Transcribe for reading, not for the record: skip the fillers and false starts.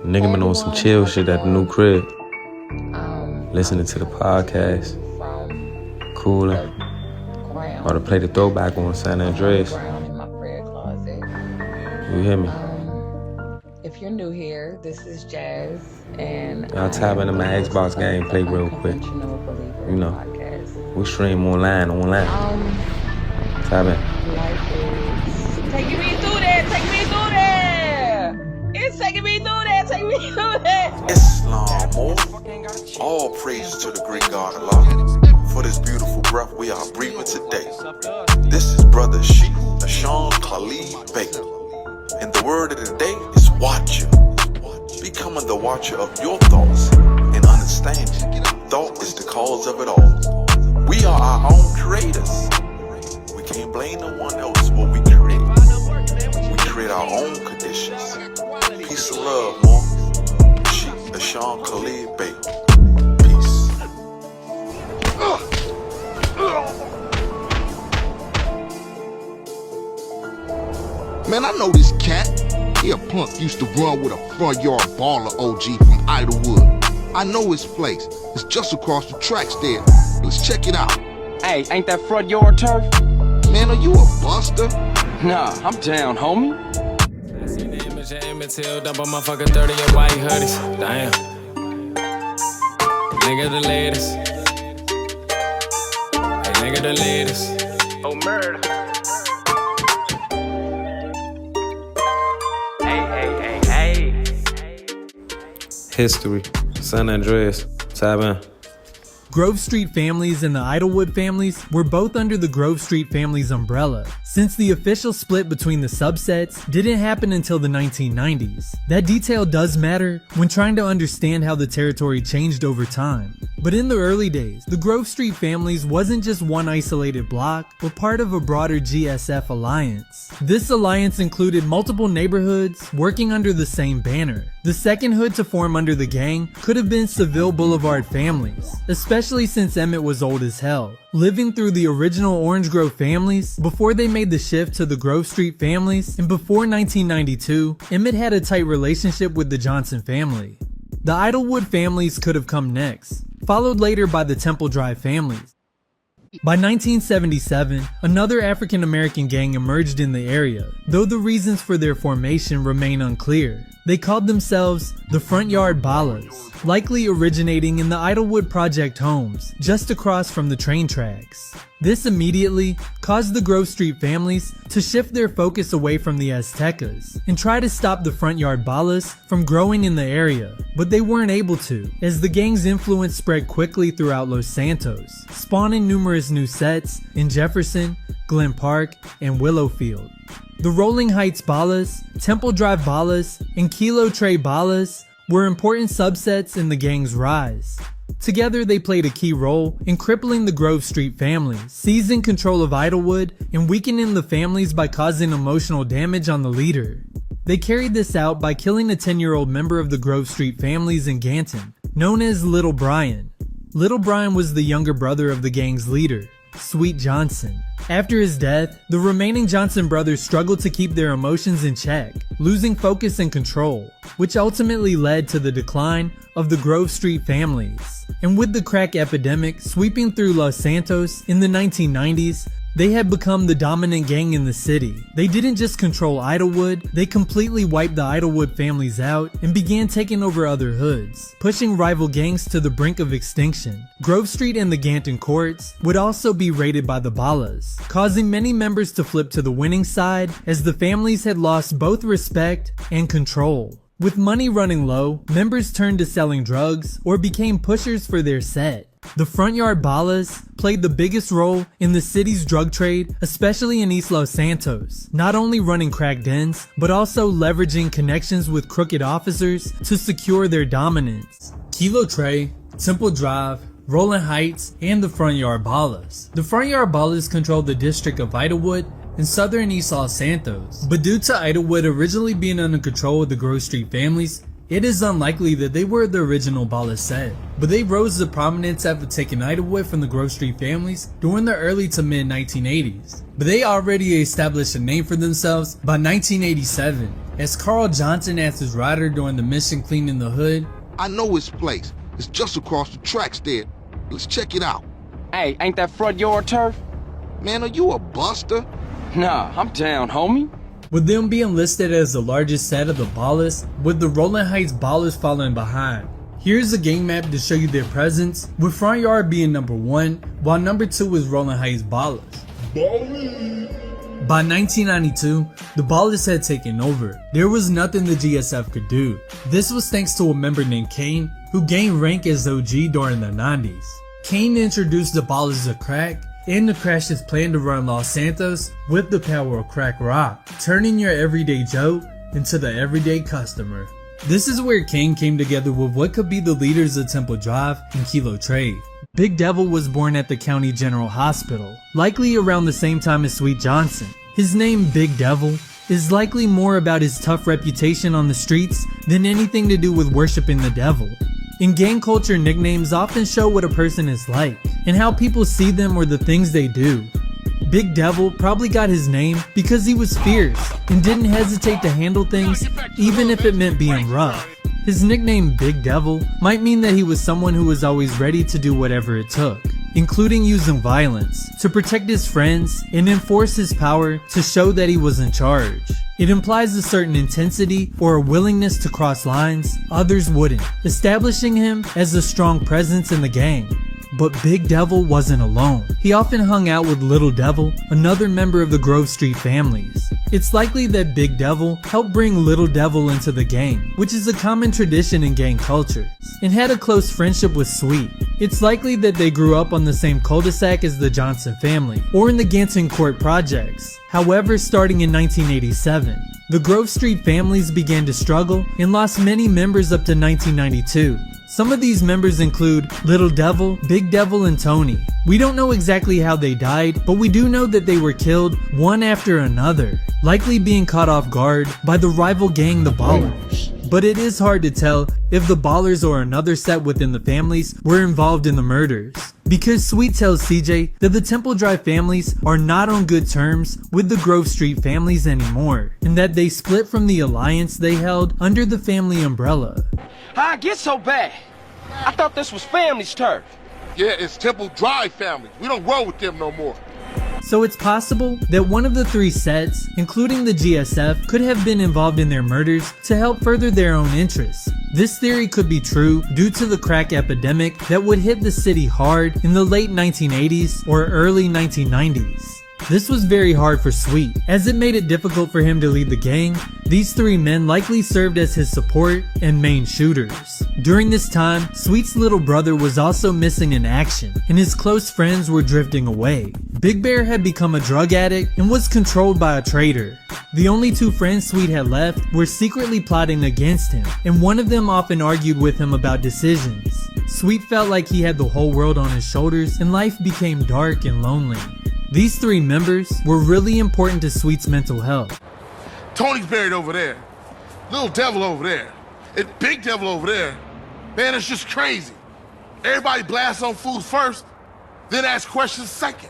Nigga been on some chill shit at the new crib. Listening to the podcast. Cooling. Or to play the throwback on San Andreas. You hear me? If you're new here, this is Jazz, and y'all tap into my Xbox gameplay real quick. You know, we stream online. Tap in. Life is taking me through there. It's taking me through there. Islam, all praise to the great God Allah for this beautiful breath we are breathing today. This is brother Sheik, Sean Khalid Bey. And the word of the day is watcher. Becoming the watcher of your thoughts and understanding. Thought is the cause of it all. We are our own creators. We can't blame no one else what we create. We create our own conditions. Peace and love, more. Sheik, Sean Khalid Bey. Peace. Man, I know this cat. He a punk used to run with a front yard baller OG from Idlewood. I know his place. It's just across the tracks there. Let's check it out. Hey, ain't that front yard turf? Man, are you a buster? Nah, I'm down, homie. I seen the image of Emmett Till, dump a motherfucker 30 in white hoodies. Damn. Nigga the latest. Hey, nigga the latest. Oh, murder. Hey. History. San Andreas. Tap in. Grove Street families and the Idlewood families were both under the Grove Street family's umbrella, since the official split between the subsets didn't happen until the 1990s. That detail does matter when trying to understand how the territory changed over time. But in the early days, the Grove Street families wasn't just one isolated block, but part of a broader GSF alliance. This alliance included multiple neighborhoods working under the same banner. The second hood to form under the gang could have been Seville Boulevard families, especially since Emmett was old as hell, living through the original Orange Grove families before they made the shift to the Grove Street families, and before 1992, Emmett had a tight relationship with the Johnson family. The Idlewood families could have come next, followed later by the Temple Drive families. By 1977, another African American gang emerged in the area, though the reasons for their formation remain unclear. They called themselves the Front Yard Ballas, likely originating in the Idlewood Project homes, just across from the train tracks. This immediately caused the Grove Street families to shift their focus away from the Aztecas and try to stop the Front Yard Ballas from growing in the area, but they weren't able to, as the gang's influence spread quickly throughout Los Santos, spawning numerous new sets in Jefferson, Glen Park, and Willowfield. The Rolling Heights Ballas, Temple Drive Ballas, and Kilo Tre Ballas were important subsets in the gang's rise. Together, they played a key role in crippling the Grove Street families, seizing control of Idlewood, and weakening the families by causing emotional damage on the leader. They carried this out by killing a 10-year-old member of the Grove Street families in Ganton, known as Little Brian. Little Brian was the younger brother of the gang's leader, Sweet Johnson. After his death, the remaining Johnson brothers struggled to keep their emotions in check, losing focus and control, which ultimately led to the decline of the Grove Street families. And with the crack epidemic sweeping through Los Santos in the 1990s, they had become the dominant gang in the city. They didn't just control Idlewood, they completely wiped the Idlewood families out and began taking over other hoods, pushing rival gangs to the brink of extinction. Grove Street and the Ganton courts would also be raided by the Ballas, causing many members to flip to the winning side as the families had lost both respect and control. With money running low, members turned to selling drugs or became pushers for their set. The Front Yard Ballas played the biggest role in the city's drug trade, especially in East Los Santos, not only running crack dens, but also leveraging connections with crooked officers to secure their dominance. Kilo Tre, Temple Drive, Rolling Heights, and the Front Yard Ballas. The Front Yard Ballas controlled the district of Idlewood in southern East Los Santos, but due to Idlewood originally being under control of the Grove Street families, it is unlikely that they were the original Ballas set, but they rose to prominence after taking Idlewood from the Grove Street families during the early to mid 1980s. But they already established a name for themselves by 1987, as Carl Johnson asked his rider during the mission cleaning the hood. I know his place. It's just across the tracks there. Let's check it out. Hey, ain't that front yard turf? Man, are you a buster? Nah, I'm down, homie. With them being listed as the largest set of the Ballas, with the Rolling Heights Ballas following behind. Here's a game map to show you their presence, with Front Yard being number 1, while number 2 is Rolling Heights Ballas. By 1992, the Ballas had taken over. There was nothing the GSF could do. This was thanks to a member named Kane, who gained rank as OG during the 90s. Kane introduced the Ballas to crack, and to crash his plan to run Los Santos with the power of crack rock, turning your everyday Joe into the everyday customer. This is where Kane came together with what could be the leaders of Temple Drive and Kilo Trade. Big Devil was born at the County General Hospital, likely around the same time as Sweet Johnson. His name, Big Devil, is likely more about his tough reputation on the streets than anything to do with worshiping the devil. In gang culture, nicknames often show what a person is like, and how people see them or the things they do. Big Devil probably got his name because he was fierce and didn't hesitate to handle things even if it meant being rough. His nickname Big Devil might mean that he was someone who was always ready to do whatever it took, including using violence to protect his friends and enforce his power to show that he was in charge. It implies a certain intensity or a willingness to cross lines others wouldn't, establishing him as a strong presence in the gang. But Big Devil wasn't alone. He often hung out with Little Devil, another member of the Grove Street families. It's likely that Big Devil helped bring Little Devil into the gang, which is a common tradition in gang cultures, and had a close friendship with Sweet. It's likely that they grew up on the same cul-de-sac as the Johnson family, or in the Ganton Court projects. However, starting in 1987, the Grove Street families began to struggle and lost many members up to 1992. Some of these members include Little Devil, Big Devil, and Tony. We don't know exactly how they died, but we do know that they were killed one after another, likely being caught off guard by the rival gang, the Ballers. But it is hard to tell if the Ballers or another set within the families were involved in the murders, because Sweet tells CJ that the Temple Drive families are not on good terms with the Grove Street families anymore, and that they split from the alliance they held under the family umbrella. How'd I get so bad? I thought this was family's turf. Yeah, it's Temple Drive family. We don't roll with them no more. So it's possible that one of the three sets, including the GSF, could have been involved in their murders to help further their own interests. This theory could be true due to the crack epidemic that would hit the city hard in the late 1980s or early 1990s. This was very hard for Sweet, as it made it difficult for him to lead the gang. These three men likely served as his support and main shooters. During this time, Sweet's little brother was also missing in action, and his close friends were drifting away. Big Bear had become a drug addict and was controlled by a traitor. The only two friends Sweet had left were secretly plotting against him, and one of them often argued with him about decisions. Sweet felt like he had the whole world on his shoulders, and life became dark and lonely. These three members were really important to Sweet's mental health. Tony's buried over there. Little Devil over there. And Big Devil over there. Man, it's just crazy. Everybody blasts on fools first, then ask questions second.